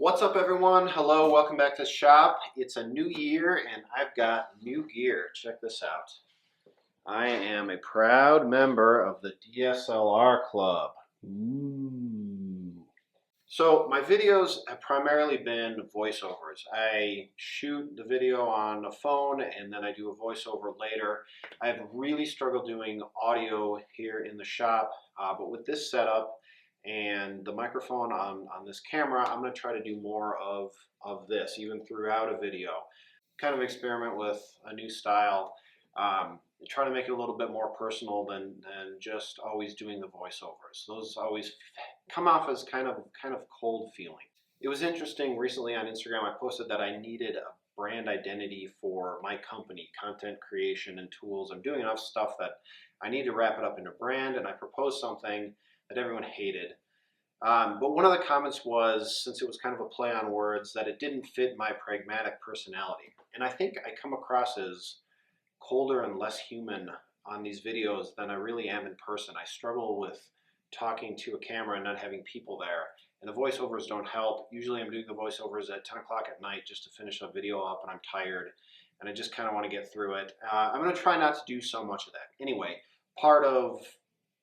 What's up, everyone? Hello, welcome back to the shop. It's a new year and I've got new gear. Check this out. I am a proud member of the DSLR Club. Ooh. So my videos have primarily been voiceovers. I shoot the video on the phone and then I do a voiceover later. I've really struggled doing audio here in the shop, but with this setup and the microphone on this camera, I'm going to try to do more of this, even throughout a video. Kind of experiment with a new style. Try to make it a little bit more personal than just always doing the voiceovers. Those always come off as kind of cold feeling. It was interesting recently on Instagram. I posted that I needed a brand identity for my company, content creation and tools. I'm doing enough stuff that I need to wrap it up into brand, and I proposed something that everyone hated. But one of the comments was, since it was kind of a play on words, that it didn't fit my pragmatic personality. And I think I come across as colder and less human on these videos than I really am in person. I struggle with talking to a camera and not having people there. And the voiceovers don't help. Usually I'm doing the voiceovers at 10 o'clock at night just to finish a video up, and I'm tired and I just kind of want to get through it. I'm going to try not to do so much of that. Anyway, part of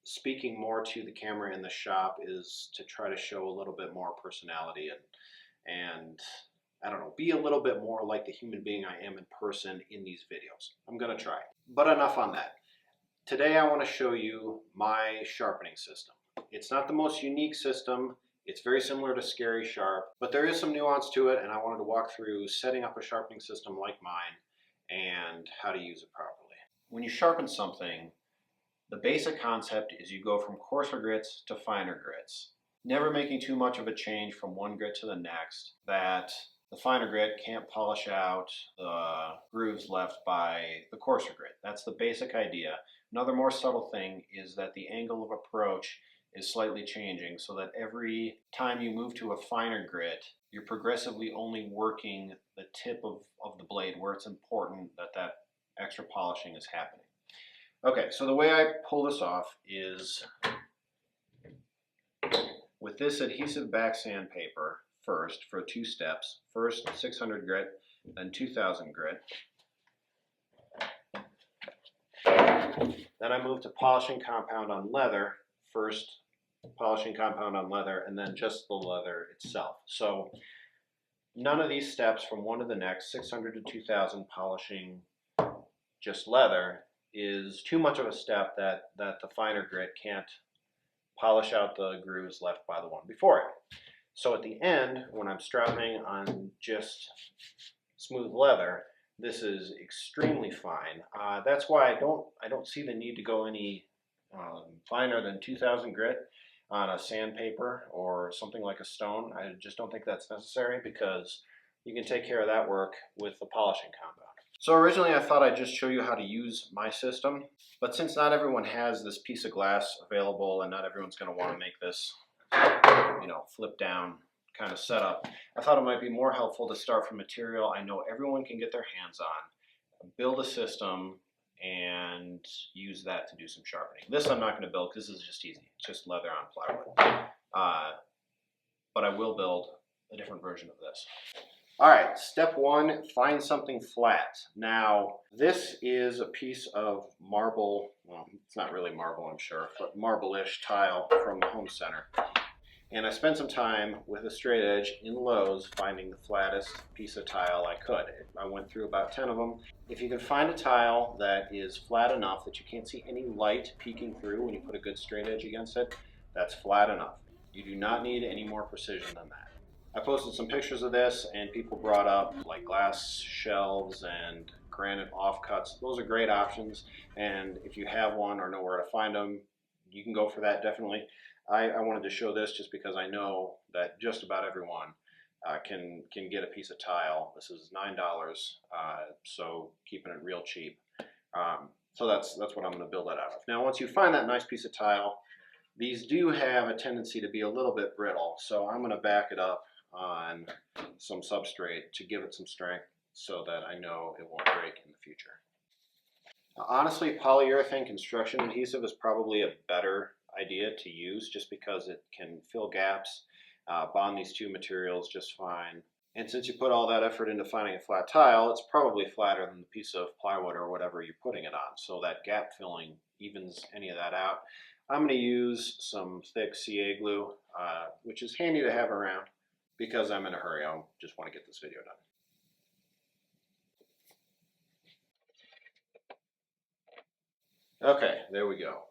speaking more to the camera in the shop is to try to show a little bit more personality and I don't know, be a little bit more like the human being I am in person in these videos. I'm going to try. But enough on that. Today I want to show you my sharpening system. It's not the most unique system. It's very similar to Scary Sharp, but there is some nuance to it, and I wanted to walk through setting up a sharpening system like mine and how to use it properly. When you sharpen something, the basic concept is you go from coarser grits to finer grits, never making too much of a change from one grit to the next that the finer grit can't polish out the grooves left by the coarser grit. That's the basic idea. Another more subtle thing is that the angle of approach is slightly changing so that every time you move to a finer grit, you're progressively only working the tip of the blade where it's important that extra polishing is happening. Okay, so the way I pull this off is with this adhesive back sandpaper first for 2 steps. First 600 grit, then 2000 grit. Then I move to polishing compound on leather. First polishing compound on leather, and then just the leather itself. So none of these steps from one to the next, 600 to 2000 polishing just leather, is too much of a step that the finer grit can't polish out the grooves left by the one before it. So at the end, when I'm strapping on just smooth leather, this is extremely fine. That's why I don't see the need to go any finer than 2000 grit on a sandpaper or something like a stone. I just don't think that's necessary because you can take care of that work with the polishing compound. So originally I thought I'd just show you how to use my system, but since not everyone has this piece of glass available and not everyone's going to want to make this, flip down kind of setup, I thought it might be more helpful to start from material I know everyone can get their hands on, build a system, and use that to do some sharpening. This I'm not going to build because this is just easy. It's just leather on plywood. But I will build a different version of this. All right, step 1, find something flat. Now, this is a piece of marble, well, it's not really marble, I'm sure, but marble-ish tile from the home center. And I spent some time with a straight edge in Lowe's finding the flattest piece of tile I could. I went through about 10 of them. If you can find a tile that is flat enough that you can't see any light peeking through when you put a good straight edge against it, that's flat enough. You do not need any more precision than that. I posted some pictures of this and people brought up like glass shelves and granite offcuts. Those are great options, and if you have one or know where to find them, you can go for that definitely. I wanted to show this just because I know that just about everyone can get a piece of tile. This is $9, so keeping it real cheap. So that's what I'm going to build that out of. Now once you find that nice piece of tile, these do have a tendency to be a little bit brittle, so I'm going to back it up on some substrate to give it some strength so that I know it won't break in the future. Now, honestly, polyurethane construction adhesive is probably a better idea to use just because it can fill gaps bond these two materials just fine. And since you put all that effort into finding a flat tile, it's probably flatter than the piece of plywood or whatever you're putting it on. So that gap filling evens any of that out. I'm going to use some thick CA glue, which is handy to have around because I'm in a hurry. I just want to get this video done. Okay, there we go.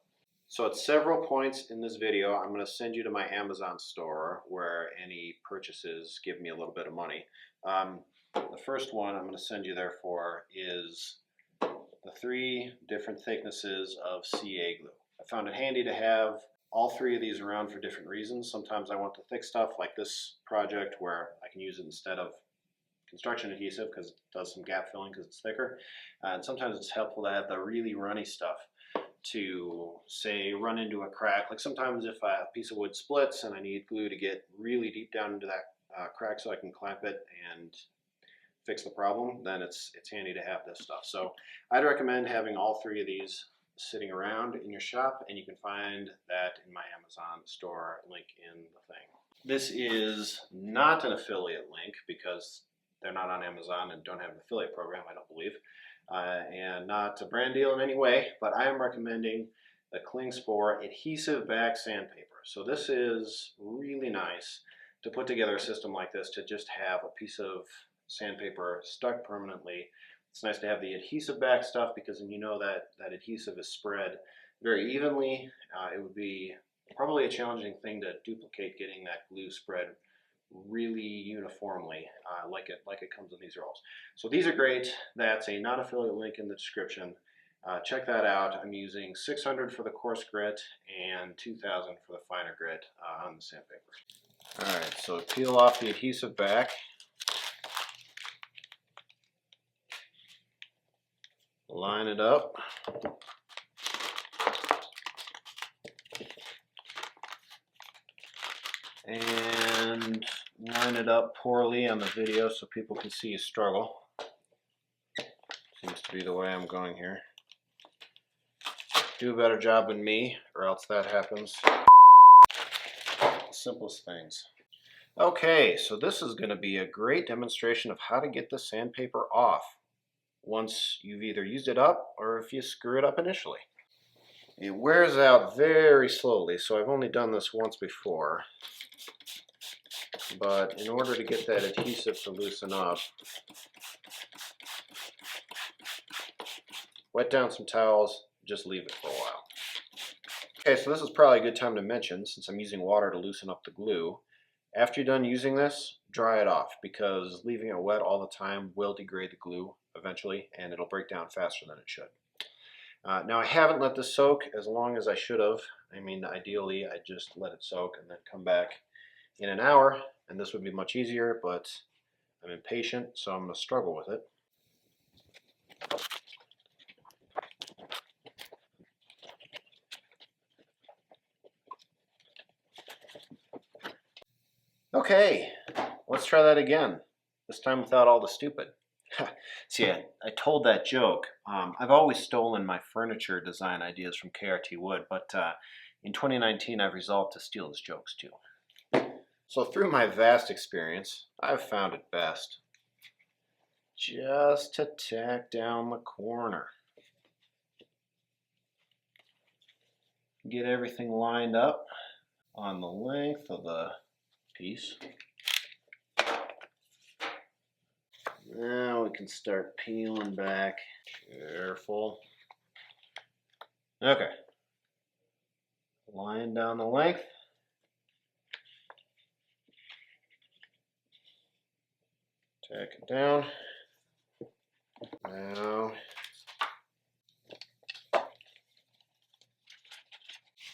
So at several points in this video, I'm going to send you to my Amazon store where any purchases give me a little bit of money. The first one I'm going to send you there for is the 3 different thicknesses of CA glue. I found it handy to have all 3 of these around for different reasons. Sometimes I want the thick stuff like this project where I can use it instead of construction adhesive because it does some gap filling because it's thicker. And sometimes it's helpful to have the really runny stuff to, say, run into a crack. Like sometimes if a piece of wood splits and I need glue to get really deep down into that crack so I can clamp it and fix the problem, then it's handy to have this stuff. So I'd recommend having all 3 of these sitting around in your shop, and you can find that in my Amazon store link in the thing. This is not an affiliate link because they're not on Amazon and don't have an affiliate program, I don't believe. And not a brand deal in any way, but I am recommending the Klingspor adhesive back sandpaper. So this is really nice to put together a system like this, to just have a piece of sandpaper stuck permanently. It's nice to have the adhesive back stuff because then you know that that adhesive is spread very evenly. It would be probably a challenging thing to duplicate getting that glue spread really uniformly like it comes in these rolls. So these are great. That's a non-affiliate link in the description. Check that out. I'm using 600 for the coarse grit and 2000 for the finer grit on the sandpaper. Alright, so peel off the adhesive back. Line it up. And line it up poorly on the video so people can see you struggle. Seems to be the way I'm going here. Do a better job than me, or else that happens. Simplest things. Okay, so this is going to be a great demonstration of how to get the sandpaper off once you've either used it up or if you screw it up initially. It wears out very slowly, so I've only done this once before. But in order to get that adhesive to loosen up, wet down some towels, just leave it for a while. Okay, so this is probably a good time to mention, since I'm using water to loosen up the glue, after you're done using this, dry it off, because leaving it wet all the time will degrade the glue eventually, and it'll break down faster than it should. Now I haven't let this soak as long as I should have. I mean, ideally I just let it soak and then come back in an hour, and this would be much easier, but I'm impatient, so I'm going to struggle with it. Okay, let's try that again, this time without all the stupid. See, I told that joke. I've always stolen my furniture design ideas from KRT Wood, but in 2019 I've resolved to steal his jokes too. So through my vast experience, I've found it best just to tack down the corner. Get everything lined up on the length of the piece. Now we can start peeling back. Careful. Okay. Line down the length. Tack it down. Now,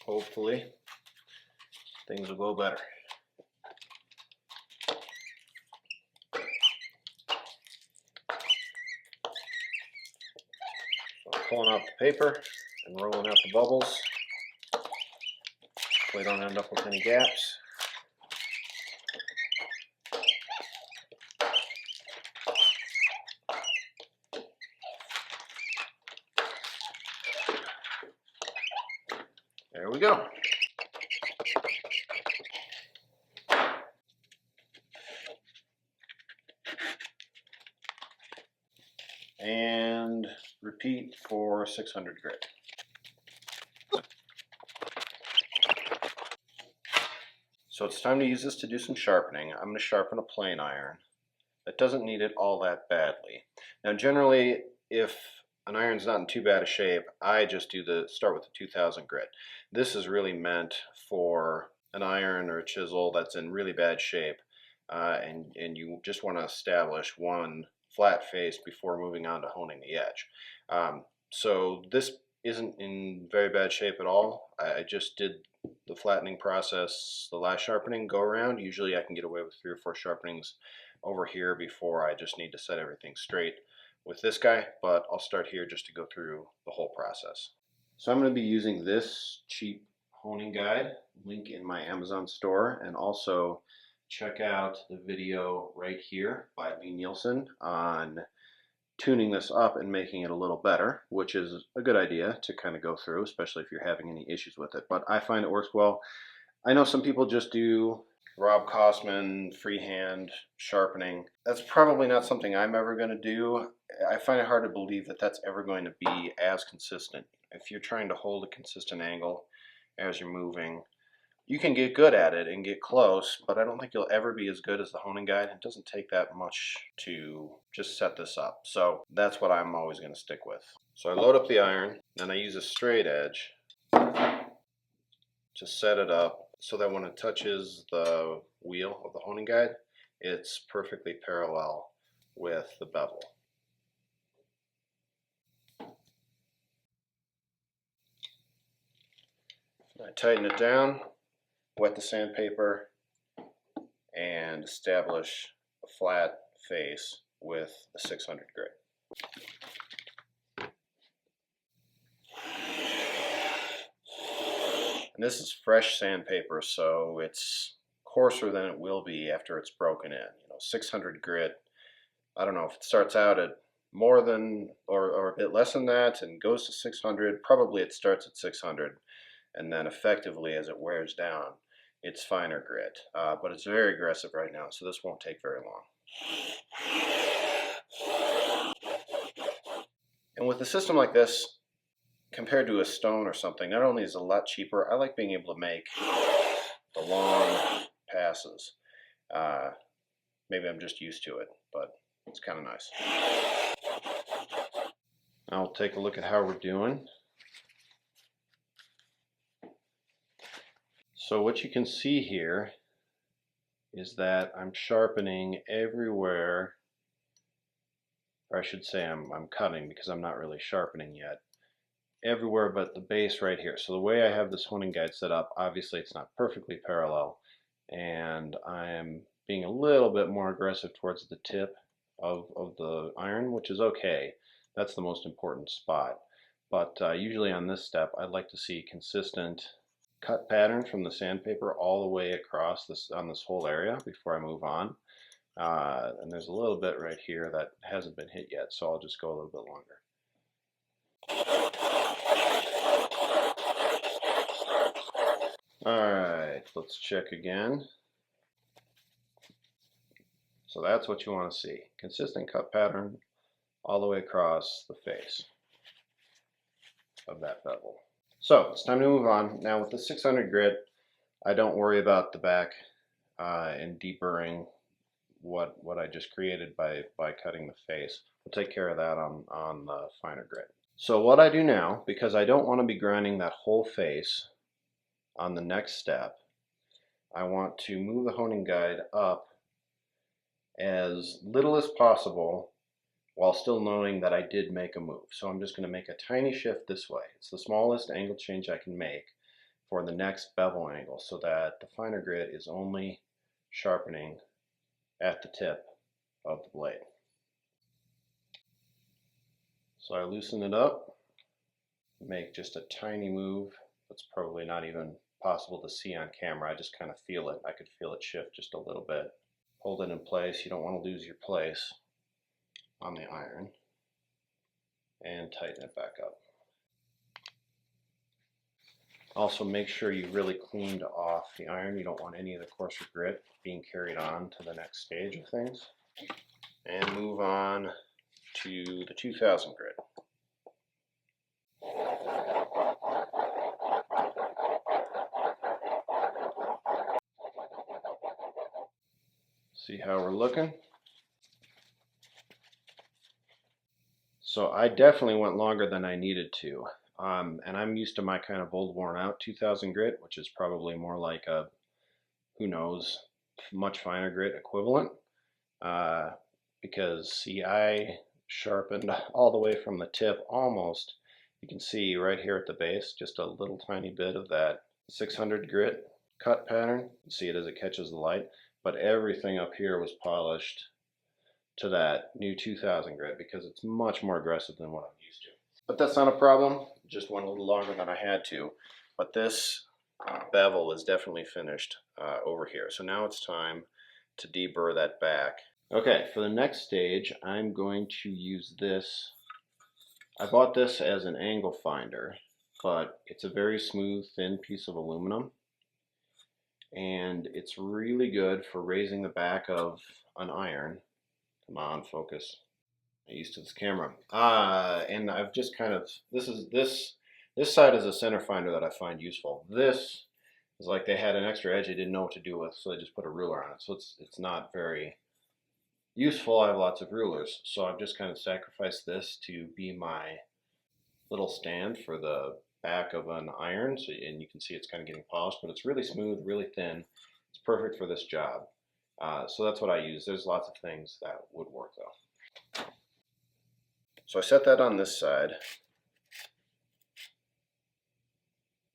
hopefully, things will go better. So I'm pulling out the paper and rolling out the bubbles so we don't end up with any gaps. There we go. and repeat for 600 grit. So it's time to use this to do some sharpening. I'm going to sharpen a plane iron that doesn't need it all that badly. Now generally, if an iron's not in too bad a shape, I just start with the 2000 grit. This is really meant for an iron or a chisel that's in really bad shape, and you just want to establish one flat face before moving on to honing the edge. So this isn't in very bad shape at all. I just did the flattening process the last sharpening go around. Usually I can get away with 3 or 4 sharpenings over here before I just need to set everything straight with this guy, but I'll start here just to go through the whole process. So I'm going to be using this cheap honing guide, link in my Amazon store, and also check out the video right here by Lee Nielsen on tuning this up and making it a little better, which is a good idea to kind of go through, especially if you're having any issues with it. But I find it works well. I know some people just do Rob Kosman freehand sharpening. That's probably not something I'm ever going to do. I find it hard to believe that that's ever going to be as consistent. If you're trying to hold a consistent angle as you're moving, you can get good at it and get close, but I don't think you'll ever be as good as the honing guide. It doesn't take that much to just set this up. So that's what I'm always going to stick with. So I load up the iron, then I use a straight edge to set it up so that when it touches the wheel of the honing guide, it's perfectly parallel with the bevel. I tighten it down, wet the sandpaper, and establish a flat face with the 600 grit. And this is fresh sandpaper, so it's coarser than it will be after it's broken in. 600 grit, I don't know if it starts out at more than or a bit less than that and goes to 600. Probably it starts at 600, and then effectively as it wears down, it's finer grit. But it's very aggressive right now, so this won't take very long. And with a system like this, compared to a stone or something, not only is it a lot cheaper, I like being able to make the long passes. Maybe I'm just used to it, but it's kind of nice. Now we'll take a look at how we're doing. So what you can see here is that I'm sharpening everywhere, or I should say I'm cutting because I'm not really sharpening yet. Everywhere but the base right here. So the way I have this honing guide set up, obviously it's not perfectly parallel, and I'm being a little bit more aggressive towards the tip of the iron, which is okay. That's the most important spot. But usually on this step, I'd like to see consistent cut pattern from the sandpaper all the way across on this whole area before I move on. And there's a little bit right here that hasn't been hit yet, so I'll just go a little bit longer. Alright, let's check again. So that's what you want to see. Consistent cut pattern all the way across the face of that bevel. So it's time to move on. Now with the 600 grit, I don't worry about the back and deburring what I just created by cutting the face. We'll take care of that on the finer grit. So what I do now, because I don't want to be grinding that whole face on the next step, I want to move the honing guide up as little as possible while still knowing that I did make a move. So I'm just going to make a tiny shift this way. It's the smallest angle change I can make for the next bevel angle so that the finer grit is only sharpening at the tip of the blade. So I loosen it up, make just a tiny move. That's probably not even possible to see on camera. I just kind of feel it. I could feel it shift just a little bit. Hold it in place. You don't want to lose your place on the iron. And tighten it back up. Also make sure you really cleaned off the iron. You don't want any of the coarser grit being carried on to the next stage of things. And move on to the 2000 grit. See how we're looking? So I definitely went longer than I needed to. And I'm used to my kind of old worn out 2000 grit, which is probably more like a, who knows, much finer grit equivalent. Because see, I sharpened all the way from the tip almost. You can see right here at the base, just a little tiny bit of that 600 grit cut pattern. You see it as it catches the light, but everything up here was polished to that new 2000 grit because it's much more aggressive than what I'm used to. But that's not a problem, just went a little longer than I had to. But this bevel is definitely finished over here. So now it's time to deburr that back. Okay, for the next stage, I'm going to use this. I bought this as an angle finder, but it's a very smooth, thin piece of aluminum. And it's really good for raising the back of an iron. Come on, focus. I'm used to this camera. And I've just kind of, this side is a center finder that I find useful. This is like they had an extra edge they didn't know what to do with, so they just put a ruler on it. So it's not very useful. I have lots of rulers, so I've just kind of sacrificed this to be my little stand for the back of an iron. So, and you can see it's kind of getting polished, but it's really smooth, really thin. It's perfect for this job. So that's what I use. There's lots of things that would work though. So I set that on this side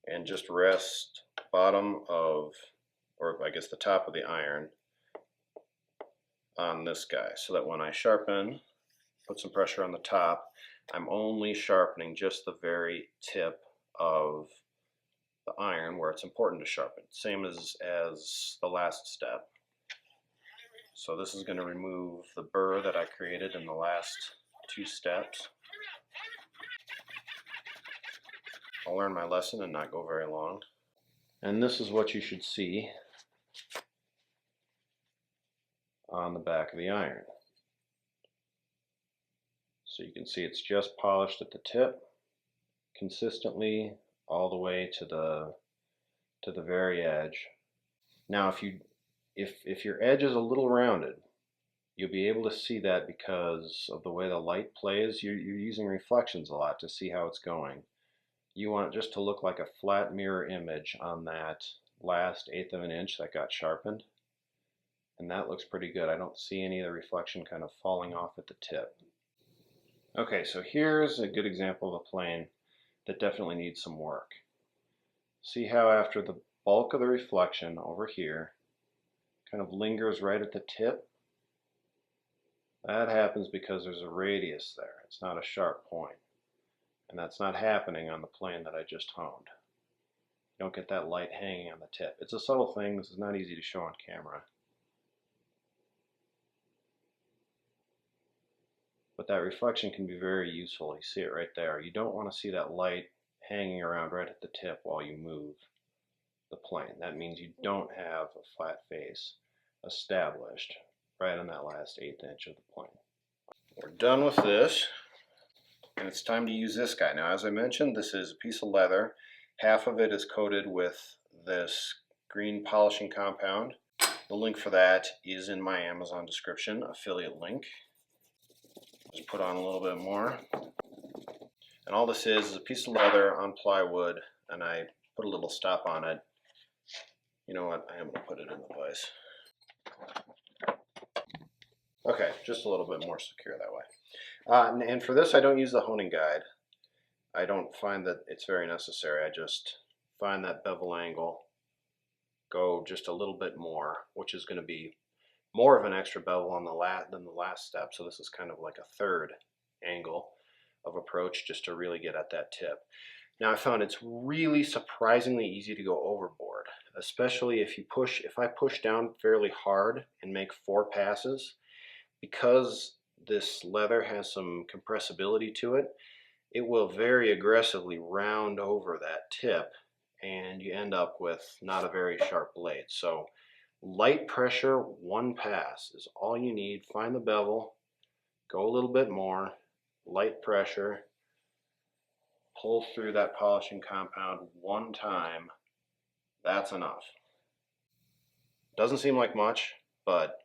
and just rest bottom of, or I guess the top of the iron on this guy, so that when I sharpen, put some pressure on the top, I'm only sharpening just the very tip of the iron where it's important to sharpen. Same as the last step. So this is going to remove the burr that I created in the last two steps. I'll learn my lesson and not go very long. And this is what you should see on the back of the iron. So you can see it's just polished at the tip consistently all the way to the very edge. Now if your edge is a little rounded, you'll be able to see that because of the way the light plays. You're using reflections a lot to see how it's going. You want it just to look like a flat mirror image on that last 1/8 of an inch that got sharpened. And that looks pretty good. I don't see any of the reflection kind of falling off at the tip. Okay, so here's a good example of a plane that definitely needs some work. See how after the bulk of the reflection over here kind of lingers right at the tip? That happens because there's a radius there. It's not a sharp point. And that's not happening on the plane that I just honed. You don't get that light hanging on the tip. It's a subtle thing. This is not easy to show on camera. But that reflection can be very useful. You see it right there. You don't want to see that light hanging around right at the tip while you move the plane. That means you don't have a flat face established right on that last 1/8 inch of the plane. We're done with this, and it's time to use this guy. Now, as I mentioned, this is a piece of leather. Half of it is coated with this green polishing compound. The link for that is in my Amazon description, affiliate link. Just put on a little bit more. And all this is a piece of leather on plywood, and I put a little stop on it. You know what, I am going to put it in the vise. Okay, just a little bit more secure that way. And for this, I don't use the honing guide. I don't find that it's very necessary. I just find that bevel angle, go just a little bit more, which is going to be more of an extra bevel on than the last step. So this is kind of like a third angle of approach just to really get at that tip. Now I found it's really surprisingly easy to go overboard, especially if I push down fairly hard and make 4 passes. Because this leather has some compressibility to it, it will very aggressively round over that tip, and you end up with not a very sharp blade. So light pressure, 1 pass is all you need. Find the bevel, Go a little bit more, light pressure, pull through that polishing compound one time. That's enough. Doesn't seem like much, but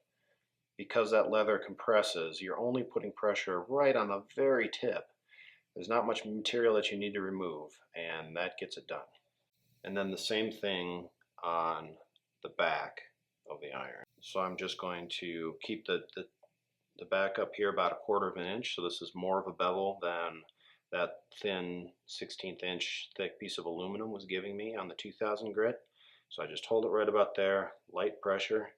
because that leather compresses, you're only putting pressure right on the very tip. There's not much material that you need to remove, and that gets it done. And then the same thing on the back of the iron. So I'm just going to keep the back up here about 1/4 of an inch. So this is more of a bevel than that thin 1/16 inch thick piece of aluminum was giving me on the 2000 grit. So I just hold it right about there, light pressure,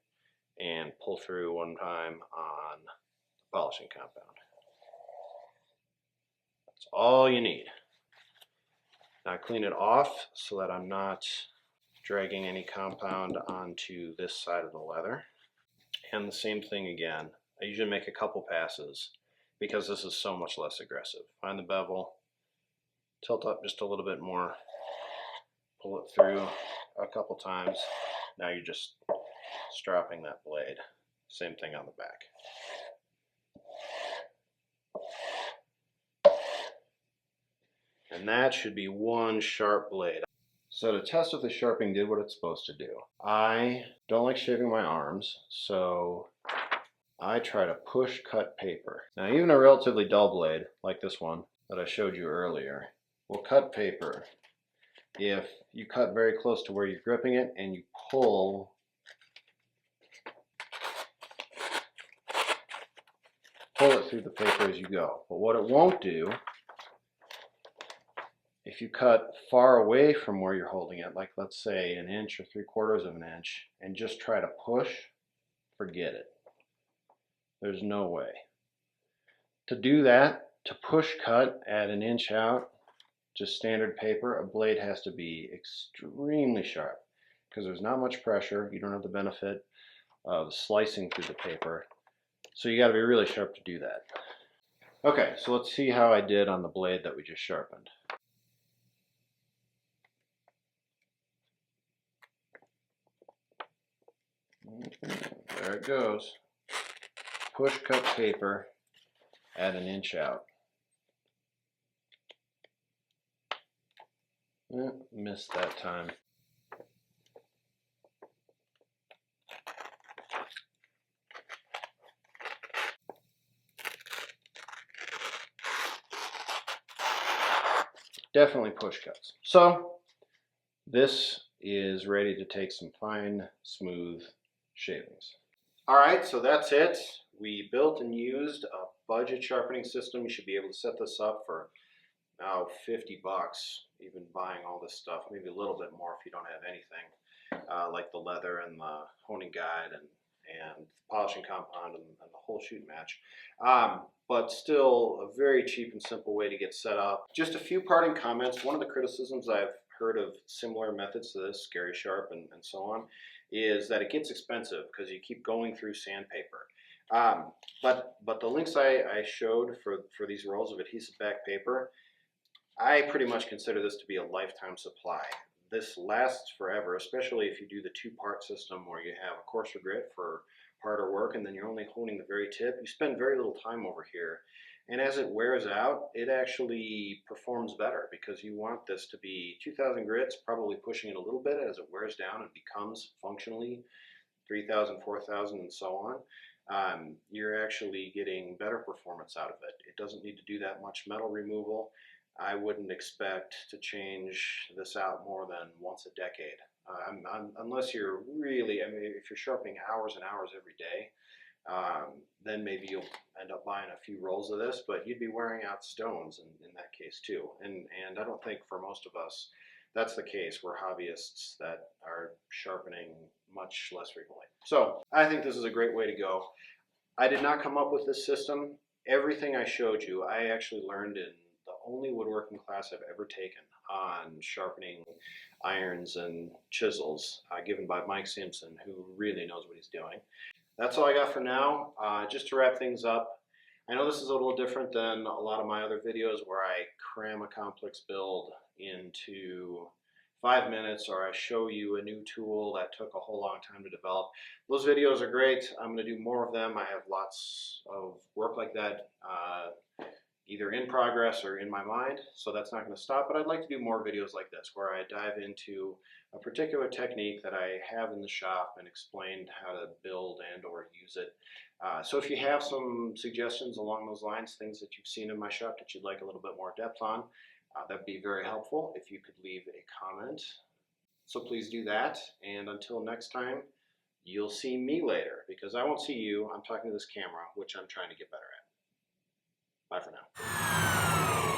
and pull through one time on the polishing compound. That's all you need. Now I clean it off so that I'm not dragging any compound onto this side of the leather. And the same thing again. I usually make a couple passes because this is so much less aggressive. Find the bevel, tilt up just a little bit more, pull it through a couple times. Now you're just stropping that blade. Same thing on the back. And that should be one sharp blade. So to test if the sharpening did what it's supposed to do, I don't like shaving my arms, so I try to push cut paper. Now even a relatively dull blade, like this one that I showed you earlier, will cut paper if you cut very close to where you're gripping it and you pull it through the paper as you go. But what it won't do, if you cut far away from where you're holding it, like let's say 1 inch or 3/4 of an inch, and just try to push, forget it. There's no way. To do that, to push cut at 1 inch out, just standard paper, a blade has to be extremely sharp because there's not much pressure. You don't have the benefit of slicing through the paper. So you got to be really sharp to do that. Okay, so let's see how I did on the blade that we just sharpened. There it goes. Push cut paper at 1 inch out. Missed that time. Definitely push cuts. So this is ready to take some fine, smooth shavings. All right, so that's it. We built and used a budget sharpening system. You should be able to set this up for now $50, even buying all this stuff, maybe a little bit more if you don't have anything, like the leather and the honing guide and polishing compound and the whole shoot match. But still a very cheap and simple way to get set up. Just a few parting comments. One of the criticisms I've heard of similar methods to this, Scary Sharp and so on, is that it gets expensive because you keep going through sandpaper. But the links I showed for these rolls of adhesive back paper, I pretty much consider this to be a lifetime supply. This lasts forever, especially if you do the 2-part system where you have a coarser grit for harder work and then you're only honing the very tip. You spend very little time over here. And as it wears out, it actually performs better because you want this to be 2000 grits, probably pushing it a little bit as it wears down and becomes functionally 3000, 4000, and so on. You're actually getting better performance out of it. It doesn't need to do that much metal removal. I wouldn't expect to change this out more than once a decade. Unless you're really, I mean, if you're sharpening hours and hours every day, then maybe you'll end up buying a few rolls of this, but you'd be wearing out stones in that case too. And I don't think for most of us that's the case. We're hobbyists that are sharpening much less frequently. So I think this is a great way to go. I did not come up with this system. Everything I showed you, I actually learned in the only woodworking class I've ever taken on sharpening irons and chisels, given by Mike Simpson, who really knows what he's doing. That's all I got for now. Just to wrap things up, I know this is a little different than a lot of my other videos where I cram a complex build into 5 minutes, or I show you a new tool that took a whole long time to develop. Those videos are great. I'm going to do more of them. I have lots of work like that, either in progress or in my mind, so that's not going to stop. But I'd like to do more videos like this, where I dive into a particular technique that I have in the shop and explain how to build and or use it. So if you have some suggestions along those lines, things that you've seen in my shop that you'd like a little bit more depth on, that'd be very helpful if you could leave a comment. So please do that, and until next time, you'll see me later, because I won't see you. I'm talking to this camera, which I'm trying to get better at. Bye for now.